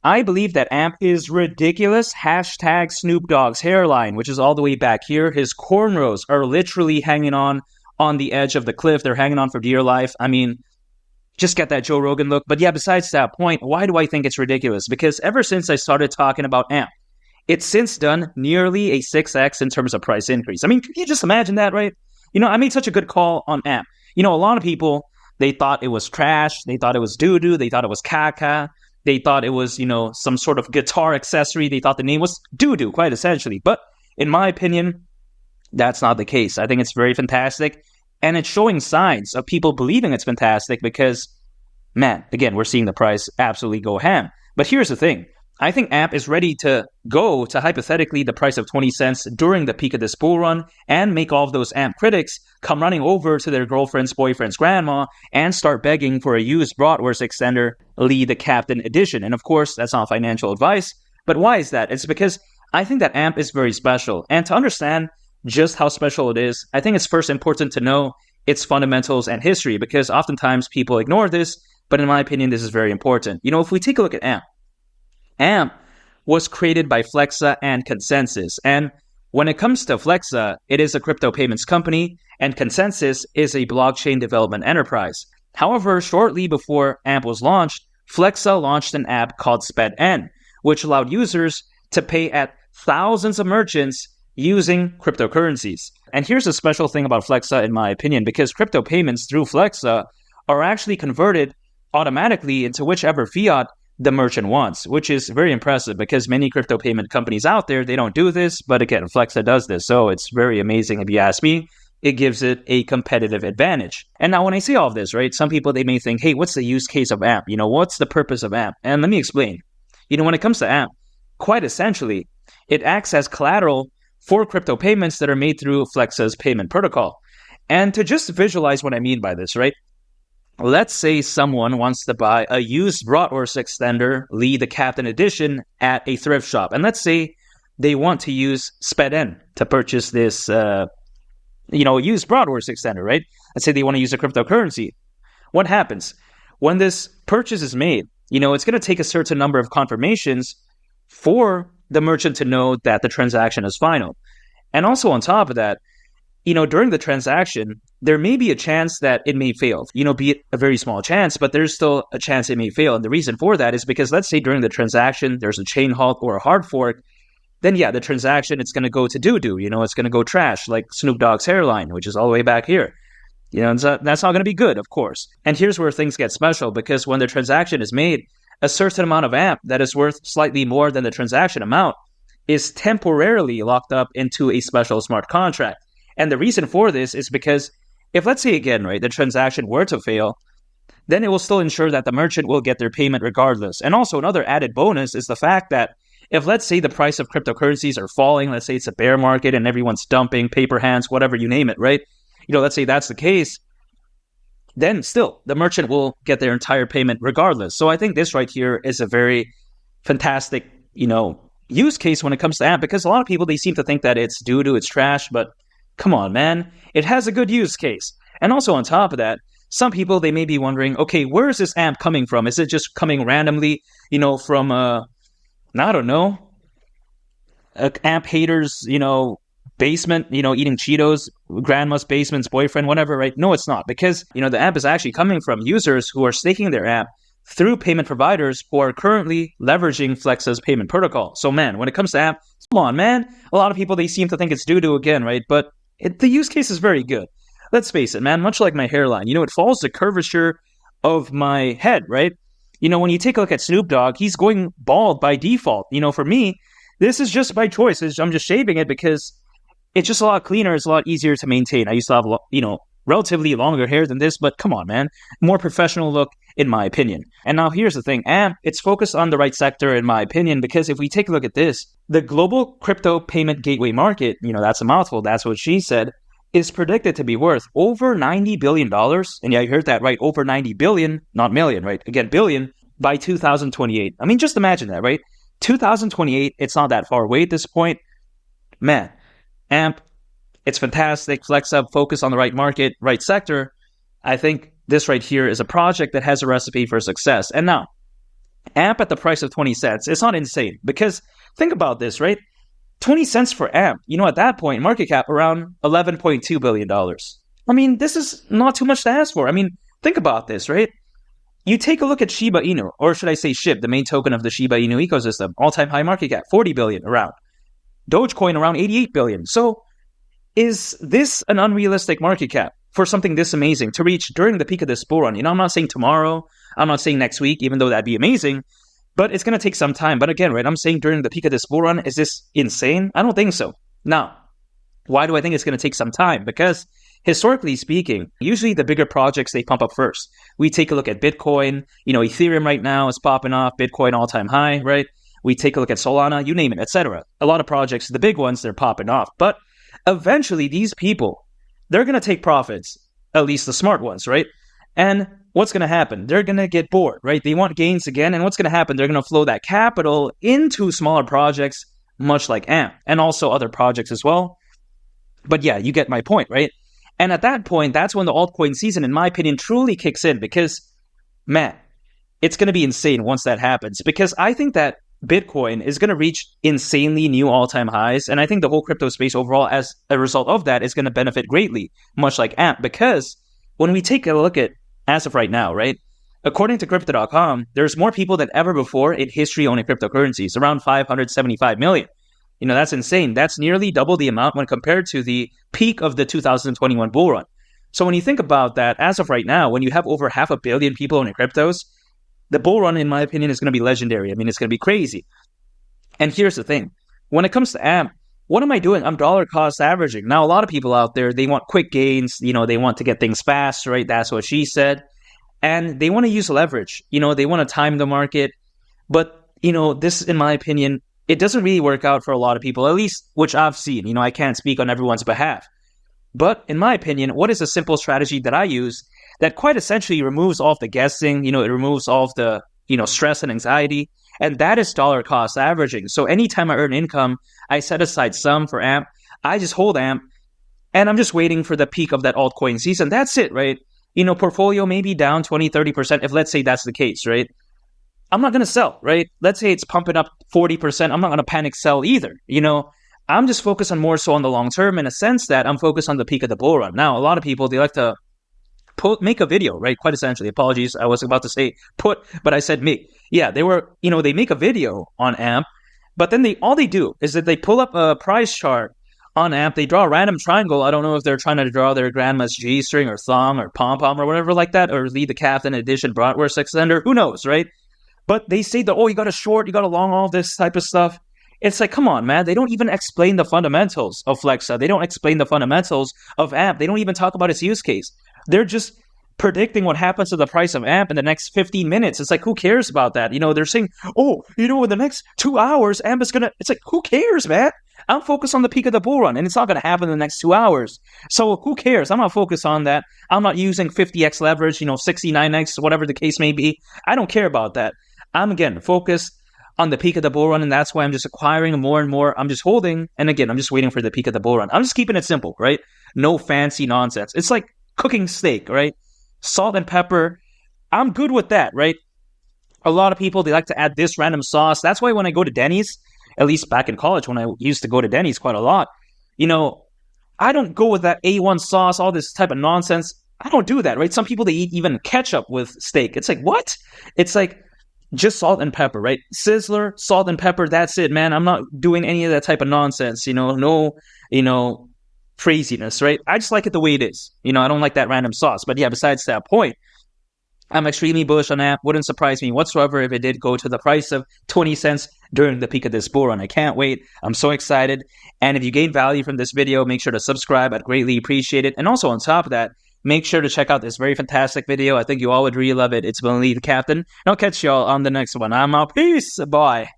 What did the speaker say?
I believe that AMP is ridiculous. Hashtag Snoop Dogg's hairline, which is all the way back here. His cornrows are literally hanging on the edge of the cliff. They're hanging on for dear life. I mean, just get that Joe Rogan look. But yeah, besides that point, why do I think it's ridiculous? Because ever since I started talking about AMP, it's since done nearly a 6x in terms of price increase. I mean, can you just imagine that, right? I made such a good call on AMP. A lot of people, they thought it was trash. They thought it was doo-doo. They thought it was caca. They thought it was, some sort of guitar accessory. They thought the name was doo-doo, quite essentially. But in my opinion, that's not the case. I think it's very fantastic. And it's showing signs of people believing it's fantastic because, man, again, we're seeing the price absolutely go ham. But here's the thing. I think AMP is ready to go to hypothetically the price of 20 cents during the peak of this bull run and make all of those AMP critics come running over to their girlfriend's boyfriend's grandma and start begging for a used Bratwurst extender, Lee the Captain edition. And of course, that's not financial advice. But why is that? It's because I think that AMP is very special. And to understand just how special it is, I think it's first important to know its fundamentals and history because oftentimes people ignore this. But in my opinion, this is very important. If we take a look at AMP, AMP was created by Flexa and ConsenSys. And when it comes to Flexa, it is a crypto payments company, and ConsenSys is a blockchain development enterprise. However, shortly before AMP was launched, Flexa launched an app called SpedN, which allowed users to pay at thousands of merchants using cryptocurrencies. And here's a special thing about Flexa, in my opinion, because crypto payments through Flexa are actually converted automatically into whichever fiat the merchant wants, which is very impressive because many crypto payment companies out there, they don't do this. But again, Flexa does this. So it's very amazing if you ask me. It gives it a competitive advantage. And now when I say all of this, right, some people, they may think, hey, what's the use case of AMP? What's the purpose of AMP? And let me explain. When it comes to AMP, quite essentially, it acts as collateral for crypto payments that are made through Flexa's payment protocol. And to just visualize what I mean by this, right? Let's say someone wants to buy a used Bratwurst extender, Lee the Captain edition, at a thrift shop. And let's say they want to use SpedN to purchase this, used Bratwurst extender, right? Let's say they want to use a cryptocurrency. What happens? When this purchase is made, it's going to take a certain number of confirmations for the merchant to know that the transaction is final. And also on top of that, during the transaction, there may be a chance that it may fail, be it a very small chance, but there's still a chance it may fail. And the reason for that is because let's say during the transaction, there's a chain halt or a hard fork, then yeah, the transaction, it's going to go to doo-doo, it's going to go trash like Snoop Dogg's hairline, which is all the way back here. That's not going to be good, of course. And here's where things get special because when the transaction is made, a certain amount of AMP that is worth slightly more than the transaction amount is temporarily locked up into a special smart contract. And the reason for this is because if, let's say again, right, the transaction were to fail, then it will still ensure that the merchant will get their payment regardless. And also another added bonus is the fact that if, let's say, the price of cryptocurrencies are falling, let's say it's a bear market and everyone's dumping paper hands, whatever you name it, right? Let's say that's the case, then still the merchant will get their entire payment regardless. So I think this right here is a very fantastic, use case when it comes to AMP because a lot of people, they seem to think that it's doo-doo, it's trash, but come on, man. It has a good use case. And also on top of that, some people, they may be wondering, okay, where is this AMP coming from? Is it just coming randomly, from, I don't know, AMP haters, basement, eating Cheetos, grandma's basement's boyfriend, whatever, right? No, it's not. Because, the AMP is actually coming from users who are staking their AMP through payment providers who are currently leveraging Flexa's payment protocol. So, man, when it comes to AMP, come on, man. A lot of people, they seem to think it's doo-doo again, right? But the use case is very good. Let's face it, man, much like my hairline, it follows the curvature of my head, right? When you take a look at Snoop Dogg, he's going bald by default. For me, this is just by choice. I'm just shaving it because it's just a lot cleaner. It's a lot easier to maintain. I used to have, relatively longer hair than this, but come on, man. More professional look, in my opinion. And now here's the thing. AMP, it's focused on the right sector, in my opinion, because if we take a look at this, the global crypto payment gateway market, that's a mouthful, that's what she said, is predicted to be worth over $90 billion. And yeah, you heard that right, over 90 billion, not million, right? Again, billion, by 2028. I mean, just imagine that, right? 2028, it's not that far away at this point. Man, AMP, it's fantastic. Flexa, focus on the right market, right sector. I think this right here is a project that has a recipe for success. And now, AMP at the price of 20 cents, it's not insane. Because think about this, right? 20 cents for AMP, at that point, market cap around $11.2 billion. I mean, this is not too much to ask for. I mean, think about this, right? You take a look at Shiba Inu, or should I say SHIB, the main token of the Shiba Inu ecosystem, all-time high market cap, 40 billion around. Dogecoin around 88 billion. So is this an unrealistic market cap for something this amazing to reach during the peak of this bull run? I'm not saying tomorrow, I'm not saying next week, even though that'd be amazing, but it's going to take some time. But again, right, I'm saying during the peak of this bull run, is this insane? I don't think so. Now, why do I think it's going to take some time? Because historically speaking, usually the bigger projects, they pump up first. We take a look at Bitcoin, Ethereum right now is popping off, Bitcoin all-time high, right? We take a look at Solana, you name it, etc. A lot of projects, the big ones, they're popping off. But eventually, these people, they're going to take profits, at least the smart ones, right? And what's going to happen? They're going to get bored, right? They want gains again. And what's going to happen? They're going to flow that capital into smaller projects, much like AMP, and also other projects as well. But yeah, you get my point, right? And at that point, that's when the altcoin season, in my opinion, truly kicks in because, man, it's going to be insane once that happens. Because I think that Bitcoin is going to reach insanely new all-time highs. And I think the whole crypto space overall, as a result of that, is going to benefit greatly, much like AMP. Because when we take a look at, as of right now, right, according to Crypto.com, there's more people than ever before in history owning cryptocurrencies, around 575 million. That's insane. That's nearly double the amount when compared to the peak of the 2021 bull run. So when you think about that, as of right now, when you have over 500 million people owning cryptos, the bull run, in my opinion, is going to be legendary. I mean, it's going to be crazy. And here's the thing. When it comes to AMP, what am I doing? I'm dollar cost averaging. Now, a lot of people out there, they want quick gains. They want to get things fast, right? That's what she said. And they want to use leverage. They want to time the market. But, this, in my opinion, it doesn't really work out for a lot of people, at least which I've seen. I can't speak on everyone's behalf. But in my opinion, what is a simple strategy that I use that quite essentially removes all of the guessing, it removes all of the, stress and anxiety, and that is dollar cost averaging. So anytime I earn income, I set aside some for AMP, I just hold AMP, and I'm just waiting for the peak of that altcoin season. That's it, right? Portfolio may be down 20, 30%, if let's say that's the case, right? I'm not going to sell, right? Let's say it's pumping up 40%. I'm not going to panic sell either. I'm just focused on more so on the long term in a sense that I'm focused on the peak of the bull run. Now, a lot of people, they like to make a video, right? Quite essentially. Apologies. I was about to say but I said make. Yeah, they make a video on AMP, but then all they do is that they pull up a price chart on AMP. They draw a random triangle. I don't know if they're trying to draw their grandma's G string or thong or pom-pom or whatever like that, or lead the captain edition bratwurst extender. Who knows, right? But they say that, you got a short, you got a long, all this type of stuff. It's like, come on, man. They don't even explain the fundamentals of Flexa. They don't explain the fundamentals of AMP. They don't even talk about its use case. They're just predicting what happens to the price of AMP in the next 15 minutes. It's like, who cares about that? They're saying, in the next 2 hours, AMP is going to... It's like, who cares, man? I'm focused on the peak of the bull run, and it's not going to happen in the next 2 hours. So who cares? I'm not focused on that. I'm not using 50x leverage, 69x, whatever the case may be. I don't care about that. I'm, again, focused on the peak of the bull run, and that's why I'm just acquiring more and more. I'm just holding, and again, I'm just waiting for the peak of the bull run. I'm just keeping it simple, right? No fancy nonsense. It's like cooking steak, right? Salt and pepper. I'm good with that, right? A lot of people, they like to add this random sauce. That's why when I go to Denny's, at least back in college when I used to go to Denny's quite a lot, I don't go with that A1 sauce, all this type of nonsense. I don't do that, right? Some people, they eat even ketchup with steak. It's like, what? It's like, just salt and pepper, right? Sizzler, salt and pepper, that's it, man. I'm not doing any of that type of nonsense, no, craziness, right? I just like it the way it is. I don't like that random sauce. But yeah, besides that point, I'm extremely bullish on AMP. Wouldn't surprise me whatsoever if it did go to the price of 20 cents during the peak of this bull run. I can't wait. I'm so excited. And if you gain value from this video, make sure to subscribe. I'd greatly appreciate it. And also on top of that, make sure to check out this very fantastic video. I think you all would really love it. It's Billy the Captain. And I'll catch y'all on the next one. I'm out. Peace. Bye.